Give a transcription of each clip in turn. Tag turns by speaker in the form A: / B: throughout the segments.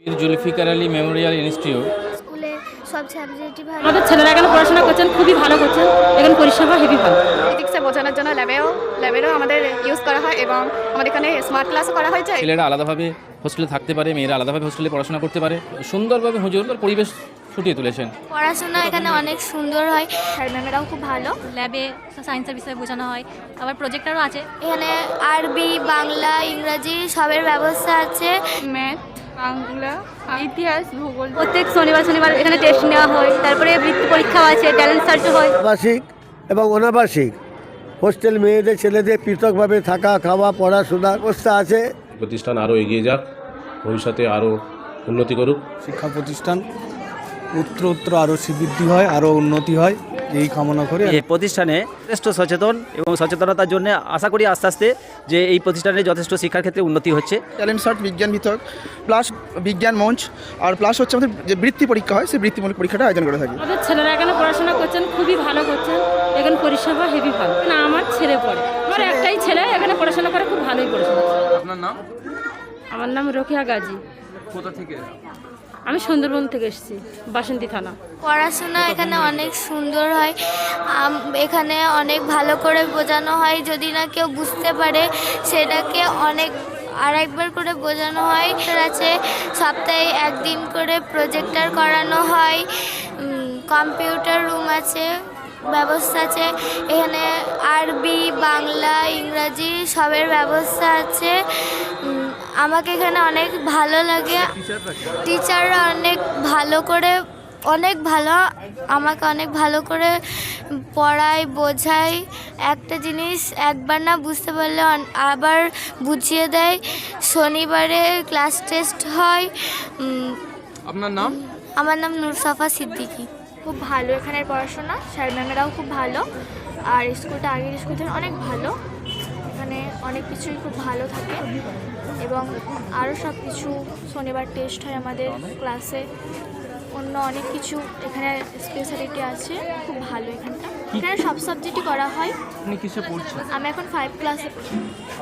A: বীর Zulfikar Ali Memorial institute.
B: স্কুলে সব সাবজেক্টই ভালো।
C: আমাদের ছেলেরা এখানে পড়াশোনা করছেন, খুবই ভালো করছেন। এখানে পরিষেবা হেভি ভালো।
D: ফিজিক্সে বোঝানোর জন্য ল্যাবেরও আমাদের ইউজ করা হয় এবং আমাদের এখানে স্মার্ট ক্লাসও করা হয়েছে।
A: ছেলেরা আলাদাভাবে হোস্টেলে থাকতে পারে, মেয়েরা আলাদাভাবে হোস্টেলে পড়াশোনা করতে পারে। সুন্দরভাবে হুজুর পরিবেশ ফুটিয়ে তুলেছেন।
B: পড়াশোনা এখানে অনেক সুন্দর হয়, স্যার ম্যামেরাও খুব ভালো।
C: ল্যাবে সায়েন্সের বিষয়ে বোঝানো হয়, আবার প্রজেক্টারও আছে।
B: এখানে আরবি, বাংলা, ইংরাজি সবের ব্যবস্থা আছে।
D: ম্যাথ, বাংলা, ইতিহাস, ভূগোল।
C: প্রত্যেক শনিবার এখানে টেস্ট নেওয়া হয়, তারপরে বৃত্তি পরীক্ষাও আছে, ট্যালেন্ট সার্চও হয়।
E: আবাসিক এবং অনাবাসিক হোস্টেল মেয়েদের ছেলেদের পৃথকভাবে থাকা, খাওয়া, পড়াশোনার ব্যবস্থা আছে।
F: প্রতিষ্ঠান আরও এগিয়ে যাক, ভবিষ্যতে আরও উন্নতি করুক।
G: শিক্ষা প্রতিষ্ঠান উত্তর আরও শ্রীবৃদ্ধি হয়, আরও উন্নতি হয়, এই কামনা করে।
H: এই প্রতিষ্ঠানে যথেষ্ট সচেতন এবং সচেতনতার জন্য আশা করি আস্তে আস্তে যে এই প্রতিষ্ঠানে যথেষ্ট শিক্ষার ক্ষেত্রে উন্নতি হচ্ছে।
I: ট্যালেন্ট সার্চ বিজ্ঞান ভিত্তিক প্লাস বিজ্ঞান মঞ্চ আর প্লাস হচ্ছে আমাদের যে বৃত্তি পরীক্ষা হয় সেই বৃত্তিমূলক পরীক্ষাটা আয়োজন করে থাকি।
C: আমাদের ছেলেরা এখানে পড়াশোনা করছেন, খুবই ভালো করছেন। এখানে পরিষেবা হেভি ভালো। না, আমার ছেলে পড়ে, আমার একটাই ছেলে এখানে পড়াশোনা করে, খুব ভালোই পড়াশোনা।
A: আপনার নাম?
C: আমার নাম রোকেয়া গাজী।
A: কোথা থেকে?
C: আমি সুন্দরবন থেকে এসেছি, বাসন্তী থানা।
B: পড়াশোনা এখানে অনেক সুন্দর হয়, এখানে অনেক ভালো করে বোঝানো হয়। যদি না কেউ বুঝতে পারে সেটাকে আরেকবার করে বোঝানো হয়। আছে সপ্তাহে একদিন করে প্রজেক্টর করানো হয়, কম্পিউটার রুম আছে, ব্যবস্থা আছে। এখানে আরবি, বাংলা, ইংরাজি সবের ব্যবস্থা আছে। আমাকে এখানে অনেক ভালো লাগে। টিচাররা অনেক ভালো আমাকে অনেক ভালো করে পড়ায়, বোঝায়। একটা জিনিস একবার না বুঝতে পারলে আবার বুঝিয়ে দেয়। শনিবারে ক্লাস টেস্ট হয়।
A: আপনার নাম?
B: আমার নাম নুরসাফা সিদ্দিকী। খুব ভালো এখানের পড়াশোনা, স্যার ম্যামেরাও খুব ভালো। আর স্কুলটা আগের স্কুল থেকে অনেক ভালো। এখানে অনেক কিছুই খুব ভালো থাকে এবং আরও সব কিছু শনিবার টেস্ট হয় আমাদের ক্লাসে। অন্য অনেক কিছু এখানে স্পেশালিটি আছে, খুব ভালো এখানটা। এখানে সব সাবজেক্টই করা হয়।
A: আপনি কিসে পড়ছেন?
B: আমি এখন 5 ক্লাসে পড়ি।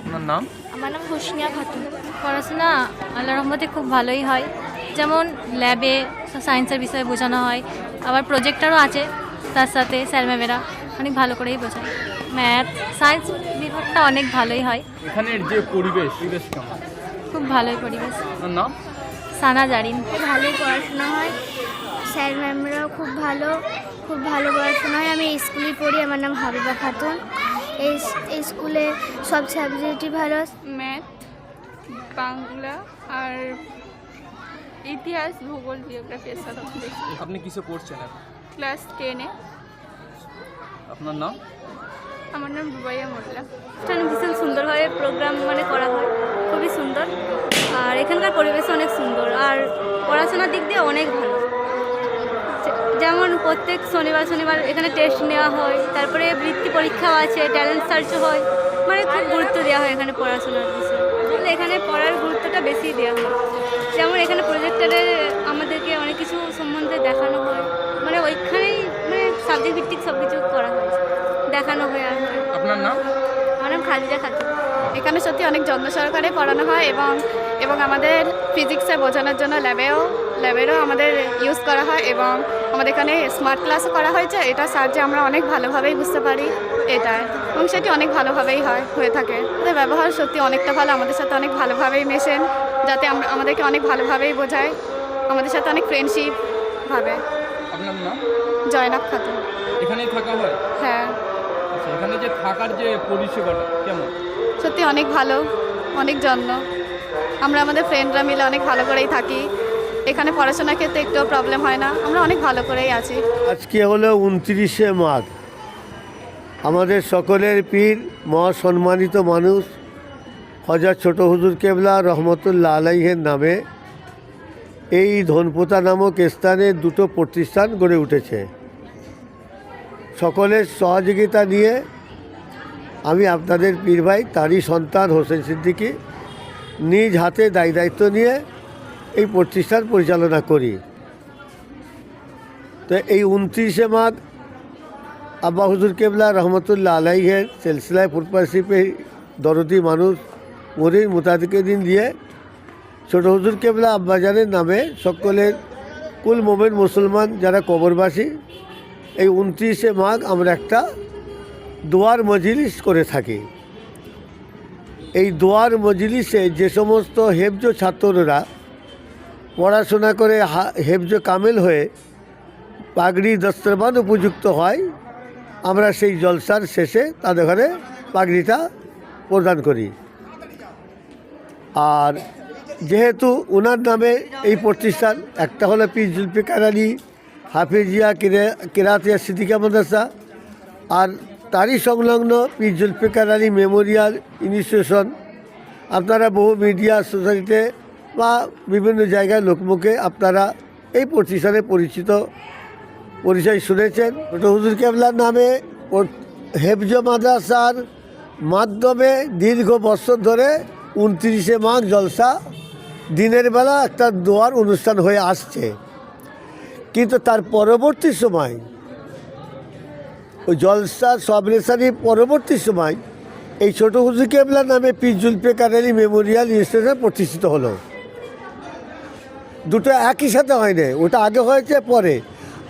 A: আপনার নাম?
B: আমার নাম হোসনিয়া খাতুন।
C: পড়াশোনা আল্লাহর রহমতে খুব ভালোই হয়। যেমন ল্যাবে সায়েন্সের বিষয়ে বোঝানো হয়, আবার প্রজেক্টারও আছে। তার সাথে স্যার ম্যামেরা অনেক ভালো করেই বোঝায়। ম্যাথ, সায়েন্স বিভাগটা অনেক ভালোই হয়।
A: এখানের যে পরিবেশ কেমন?
C: খুব ভালোই পরিবেশ।
A: আপনার নাম?
C: সানা জারিন।
B: ভালোই পড়াশোনা হয়, স্যার ম্যামরাও খুব ভালো পড়াশোনা হয়। আমি স্কুলে পড়ি, আমার নাম হাবিবা খাতুন। এই স্কুলে সব সাবজেক্টই ভালো।
D: ম্যাথ, বাংলা আর ইতিহাস, ভূগোল, জিওগ্রাফি এসব বেশি।
A: আপনি কিসে পড়ছেন এখন?
D: ক্লাস 10-এ।
A: আপনার নাম?
D: আমার নাম রুবাইয়া মোল্লা।
C: অনুষ্ঠান ভীষণ সুন্দরভাবে প্রোগ্রাম করা হয়, খুবই সুন্দর। আর এখানকার পরিবেশ অনেক সুন্দর, আর পড়াশোনার দিক দিয়ে অনেক ভালো। যেমন প্রত্যেক শনিবার এখানে টেস্ট নেওয়া হয়, তারপরে বৃত্তি পরীক্ষাও আছে, ট্যালেন্ট সার্চও হয়। খুব গুরুত্ব দেওয়া হয় এখানে পড়াশোনার বিষয়ে। এখানে পড়ার গুরুত্বটা বেশি দেওয়া হয়। যেমন এখানে প্রজেক্টরে আমাদেরকে অনেক কিছু সম্বন্ধে দেখানো হয়, ওইখানেই সাবজেক্ট ভিত্তিক সব কিছু করা হয়, দেখানো হয়। আর
A: আপনার নাম?
C: আমার নাম খাদিজা খাতুন।
D: এখানে সত্যি অনেক যত্ন সহকারে পড়ানো হয় এবং আমাদের ফিজিক্সে বোঝানোর জন্য ল্যাবেরও আমাদের ইউজ করা হয় এবং আমাদের এখানে স্মার্ট ক্লাসও করা হয়েছে। এটা সাহায্যে আমরা অনেক ভালোভাবেই বুঝতে পারি এটাই, এবং সেটি অনেক ভালোভাবেই হয়ে থাকে। ওদের ব্যবহার সত্যি অনেকটা ভালো, আমাদের সাথে অনেক ভালোভাবেই মেশেন, যাতে আমাদেরকে অনেক ভালোভাবেই বোঝায়, আমাদের সাথে অনেক ফ্রেন্ডশিপ ভাবে।
A: আপনার নাম?
D: জয়নাব খাতুন।
A: এখানেই থাকা হয়?
D: হ্যাঁ।
A: আচ্ছা, এখানে যে থাকার যে পরিষেবাটা কেমন?
D: সত্যি অনেক ভালো, অনেক যত্ন। আমরা আমাদের ফ্রেন্ডরা মিলে অনেক ভালো করেই থাকি। এখানে পড়াশোনার ক্ষেত্রে একটু প্রবলেম হয় না, আমরা অনেক ভালো করেই আছি।
E: আজকে হলো 29শে মাঘ, আমাদের সকলের পীর, মহাসম্মানিত মানুষ হযরত ছোট হুজুর কেবলা রহমতুল্লাহ আলাইহের নামে এই ধনপোতা নামক স্থানে দুটো প্রতিষ্ঠান গড়ে উঠেছে। সকলের সহযোগিতা নিয়ে আমি আপনাদের পীর ভাই, তারই সন্তান হোসেন সিদ্দিকী, নিজ হাতে দায়িত্ব নিয়ে এই প্রতিষ্ঠান পরিচালনা করি। তো এই 29শে মাঘ আব্বা হুজুর কেবলা রহমতুল্লাহ আলাইহের সিলসিলায় ফুরপাশিপে দরদি মানুষ মরির মুতাদিকে দিন দিয়ে ছোট হুজুর কেবলা আব্বাজানের নামে সকলের কুল মোমেন মুসলমান যারা কবরবাসী এই 29শে মাঘ আমরা একটা দোয়ার মজলিস করে থাকি। এই দোয়ার মজলিসে যে সমস্ত হেফজ ছাত্ররা পড়াশোনা করে হেফজ কামেল হয়ে পাগড়ি দস্তরবান উপযুক্ত হয়, আমরা সেই জলসার শেষে তাদের ঘরে পাগড়িটা প্রদান করি। আর যেহেতু ওনার নামে এই প্রতিষ্ঠান, একটা হলো পীর জুলফিকার আলী হাফিজিয়া কেরাতিয়া সিদ্দিকা মাদ্রাসা, আর তারই সংলগ্ন পীর জুলফিকার আলী মেমোরিয়াল ইনস্টিটিউশন। আপনারা বহু মিডিয়া সোসাইটিতে বা বিভিন্ন জায়গায় লোকমুখে আপনারা এই প্রতিষ্ঠানে পরিচয় শুনেছেন। ছোট হুজুর কেবলার নামে হেফজ মাদ্রাসার মাধ্যমে দীর্ঘ বছর ধরে 29শে মাঘ জলসা দিনের বেলা একটা দোয়ার অনুষ্ঠান হয়ে আসছে, কিন্তু তার পরবর্তী সময় ওই জলসা সবরেশারি পরবর্তী সময় এই ছোট হুজুর কেবলার নামে পীর জুলফিকার আলী মেমোরিয়াল ইনস্টিটিউশন প্রতিষ্ঠিত হলো। দুটো একই সাথে হয়নি, ওটা আগে হয়েছে পরে।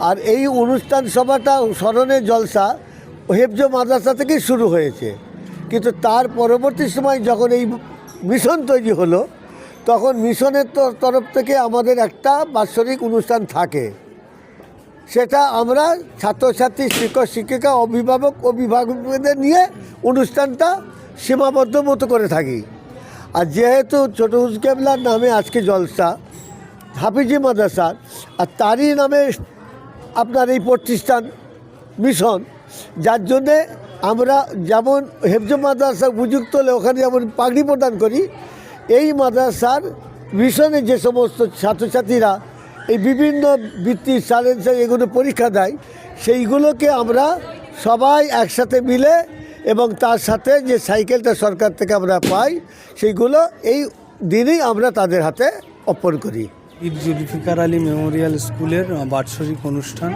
E: আর এই অনুষ্ঠান সভাটা স্মরণের জলসা হেফজ মাদ্রাসা থেকেই শুরু হয়েছে, কিন্তু তার পরবর্তী সময় যখন এই মিশন তৈরি হলো, তখন মিশনের তরফ থেকে আমাদের একটা বাৎসরিক অনুষ্ঠান থাকে। সেটা আমরা ছাত্রছাত্রী, শিক্ষক শিক্ষিকা, অভিভাবকদের নিয়ে অনুষ্ঠানটা সীমাবদ্ধ মতো করে থাকি। আর যেহেতু ছোট হুজুর কেবলার নামে আজকে জলসা হাফিজি মাদ্রাসার, আর তারই নামে আপনার এই প্রতিষ্ঠান মিশন, যার জন্যে আমরা যেমন হেফজ মাদ্রাসা উপযুক্ত হলে ওখানে যেমন পাগড়ি প্রদান করি, এই মাদ্রাসার মিশনে যে সমস্ত ছাত্রছাত্রীরা এই বিভিন্ন বৃত্তি সায়েন্সের এগুলো পরীক্ষা দেয়, সেইগুলোকে আমরা সবাই একসাথে মিলে এবং তার সাথে যে সাইকেলটা সরকার থেকে আমরা পাই, সেইগুলো এই দিনেই আমরা তাদের হাতে অর্পণ করি।
G: পীর জুলফিকার আলী মেমোরিয়াল স্কুলের বাৎসরিক অনুষ্ঠান,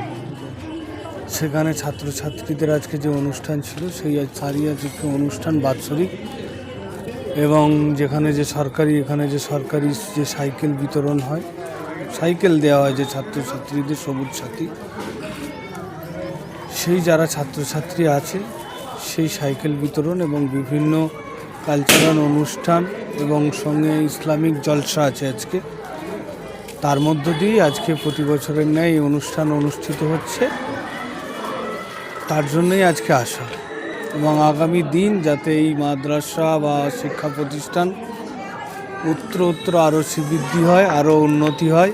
G: সেখানে ছাত্রছাত্রীদের আজকে যে অনুষ্ঠান ছিল সেই সারি আজকে অনুষ্ঠান বাৎসরিক, এবং যেখানে যে সরকারি যে সাইকেল বিতরণ হয়, সাইকেল দেওয়া হয় যে ছাত্রছাত্রীদের সবুজ সাথী, সেই যারা ছাত্রছাত্রী আছে সেই সাইকেল বিতরণ এবং বিভিন্ন কালচারাল অনুষ্ঠান এবং সঙ্গে ইসলামিক জলসা আছে আজকে, তার মধ্য দিয়ে আজকে প্রতি বছরের ন্যায় এই অনুষ্ঠান অনুষ্ঠিত হচ্ছে। তার জন্যই আজকে আসা, এবং আগামী দিন যাতে এই মাদ্রাসা বা শিক্ষা প্রতিষ্ঠান উত্তর আরও শ্রীবৃদ্ধি হয়, আরও উন্নতি হয়,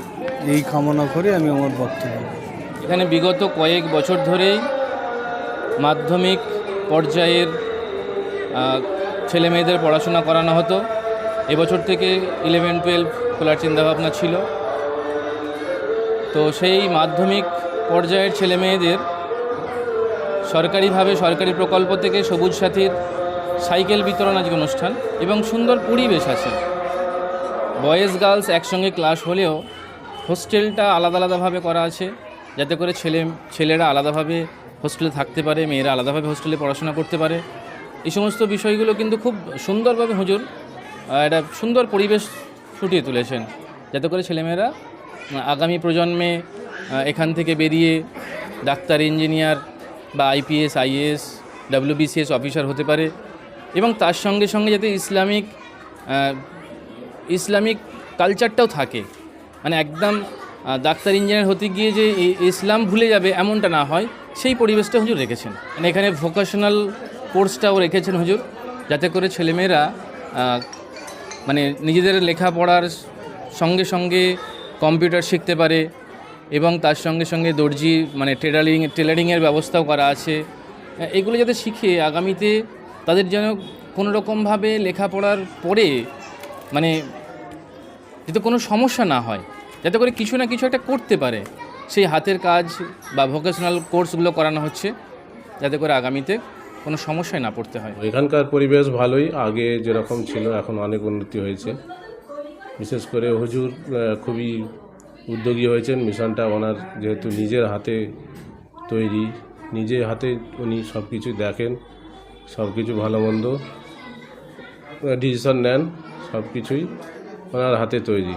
G: এই কামনা করে আমি আমার বক্তব্য।
A: এখানে বিগত কয়েক বছর ধরেই মাধ্যমিক পর্যায়ের ছেলেমেয়েদের পড়াশোনা করানো হতো। এবছর থেকে 11-12 খোলার চিন্তাভাবনা ছিল। তো সেই মাধ্যমিক পর্যায়ের ছেলেমেয়েদের সরকারিভাবে সরকারি প্রকল্প থেকে সবুজ সাথীর সাইকেল বিতরণ আজকে অনুষ্ঠান, এবং সুন্দর পরিবেশ আছে। বয়েজ গার্লস একসঙ্গে ক্লাস হলেও হোস্টেলটা আলাদা আলাদাভাবে করা আছে, যাতে করে ছেলেরা আলাদাভাবে হোস্টেলে থাকতে পারে, মেয়েরা আলাদাভাবে হোস্টেলে পড়াশোনা করতে পারে। এই সমস্ত বিষয়গুলো কিন্তু খুব সুন্দরভাবে হুজুর একটা সুন্দর পরিবেশ ফুটিয়ে তুলেছেন, যাতে করে ছেলেমেয়েরা আগামী প্রজন্মে এখান থেকে বেরিয়ে ডাক্তার, ইঞ্জিনিয়ার বা IPS, IAS, WBCS অফিসার হতে পারে, এবং তার সঙ্গে সঙ্গে যাতে ইসলামিক কালচারটাও থাকে। মানে একদম ডাক্তার, ইঞ্জিনিয়ার হতে গিয়ে যে ইসলাম ভুলে যাবে এমনটা না হয়, সেই পরিবেশটা হুজুর রেখেছেন। মানে এখানে ভোকেশনাল কোর্সটাও রেখেছেন হুজুর, যাতে করে ছেলেমেয়েরা মানে নিজেদের লেখাপড়ার সঙ্গে সঙ্গে কম্পিউটার শিখতে পারে, এবং তার সঙ্গে সঙ্গে দর্জি মানে টেলারিংয়ের ব্যবস্থাও করা আছে। এগুলো যাতে শিখে আগামীতে তাদের যেন কোনো রকমভাবে লেখাপড়ার পরে মানে যাতে কোনো সমস্যা না হয়, যাতে করে কিছু না কিছু একটা করতে পারে, সেই হাতের কাজ বা ভোকেশনাল কোর্সগুলো করানো হচ্ছে, যাতে করে আগামীতে কোনো সমস্যায় না পড়তে হয়।
F: এখানকার পরিবেশ ভালোই, আগে যেরকম ছিল এখন অনেক উন্নতি হয়েছে। বিশেষ করে হুজুর খুবই উদ্যোগী হয়েছেন। মিশনটা ওনার যেহেতু নিজের হাতে তৈরি, নিজের হাতে উনি সব কিছু দেখেন, সব কিছু ভালো মন্দ ডিসিশন নেন, সব কিছুই ওনার হাতে তৈরি।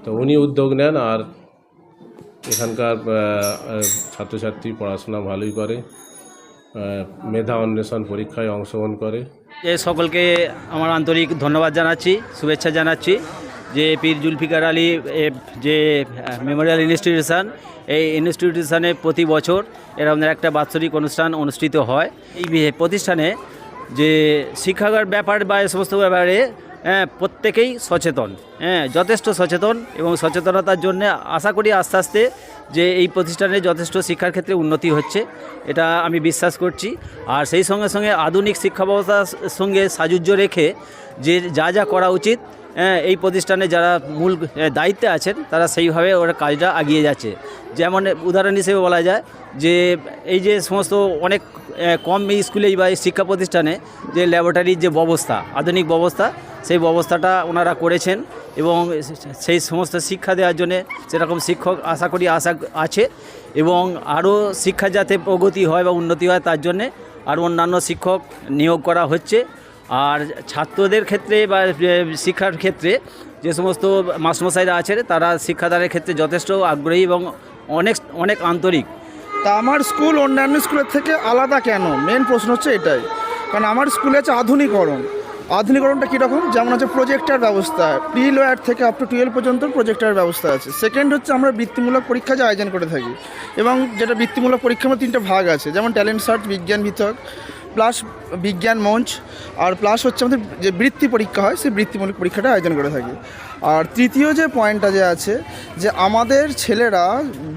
F: তো উনি উদ্যোগ নেন, আর এখানকার ছাত্রছাত্রী পড়াশোনা ভালোই করে, মেধা অন্বেষণ পরীক্ষায় অংশগ্রহণ করে।
H: যে সকলকে আমার আন্তরিক ধন্যবাদ জানাচ্ছি, শুভেচ্ছা জানাচ্ছি যে পীর জুলফিকার আলী যে মেমোরিয়াল ইনস্টিটিউশন, এই ইনস্টিটিউশনে প্রতি বছর এরকম একটা বাৎসরিক অনুষ্ঠান অনুষ্ঠিত হয়। এই প্রতিষ্ঠানে যে শিক্ষার ব্যাপার বা এ সমস্ত ব্যাপারে প্রত্যেকেই সচেতন, যথেষ্ট সচেতন, এবং সচেতনতার জন্য আশা করি আস্তে আস্তে যে এই প্রতিষ্ঠানে যথেষ্ট শিক্ষার ক্ষেত্রে উন্নতি হচ্ছে, এটা আমি বিশ্বাস করছি। আর সেই সঙ্গে সঙ্গে আধুনিক শিক্ষা ব্যবস্থার সঙ্গে সাযুজ্য রেখে যে যা করা উচিত, এই প্রতিষ্ঠানে যারা মূল দায়িত্বে আছেন তারা সেইভাবে ওরা কাজটা এগিয়ে যাচ্ছে। যেমন উদাহরণ হিসেবে বলা যায় যে এই যে সমস্ত অনেক কম স্কুলেই বা শিক্ষা প্রতিষ্ঠানে যে ল্যাবরেটরির যে ব্যবস্থা, আধুনিক ব্যবস্থা, সেই ব্যবস্থাটা ওনারা করেছেন, এবং সেই সমস্ত শিক্ষা দেওয়ার জন্যে সেরকম শিক্ষক আশা করি আছে, এবং আরও শিক্ষা যাতে প্রগতি হয় বা উন্নতি হয় তার জন্যে আরও অন্যান্য শিক্ষক নিয়োগ করা হচ্ছে। আর ছাত্রদের ক্ষেত্রে বা শিক্ষার ক্ষেত্রে যে সমস্ত মাস্টারমশাইরা আছেন তারা শিক্ষাদানের ক্ষেত্রে যথেষ্ট আগ্রহী এবং অনেক আন্তরিক।
I: তা আমার স্কুল অন্যান্য স্কুলের থেকে আলাদা কেন, মেন প্রশ্ন হচ্ছে এটাই। কারণ আমার স্কুলে আছে আধুনিকরণটা কীরকম, যেমন হচ্ছে প্রজেক্টার ব্যবস্থা, প্রি লোয়ার থেকে আপ টু 12 পর্যন্ত প্রজেক্টার ব্যবস্থা আছে। সেকেন্ড হচ্ছে আমরা বৃত্তিমূলক পরীক্ষা যে আয়োজন করে থাকি, এবং যেটা বৃত্তিমূলক পরীক্ষার মধ্যে 3টা ভাগ আছে, যেমন ট্যালেন্ট সার্চ, বিজ্ঞান ভিত্তিক, প্লাস বিজ্ঞান মঞ্চ, আর প্লাস হচ্ছে আমাদের যে বৃত্তি পরীক্ষা হয় সেই বৃত্তিমূলক পরীক্ষাটা আয়োজন করে থাকি। আর তৃতীয় যে পয়েন্টটা যে আছে যে আমাদের ছেলেরা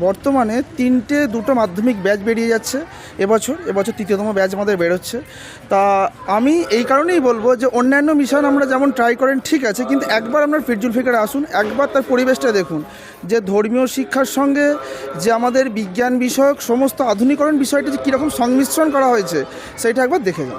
I: বর্তমানে 2টো মাধ্যমিক ব্যাচ বেরিয়ে যাচ্ছে এবছর 3য়তম ব্যাচ আমাদের বেরোচ্ছে। তা আমি এই কারণেই বলবো যে অন্যান্য মিশন আমরা যেমন ট্রাই করেন ঠিক আছে, কিন্তু একবার আপনার পীর জুলফিকারে আসুন, একবার তার পরিবেশটা দেখুন, যে ধর্মীয় শিক্ষার সঙ্গে যে আমাদের বিজ্ঞান বিষয়ক সমস্ত আধুনিকরণ বিষয়টা যে কীরকম সংমিশ্রণ করা হয়েছে সেইটা একবার দেখে যান।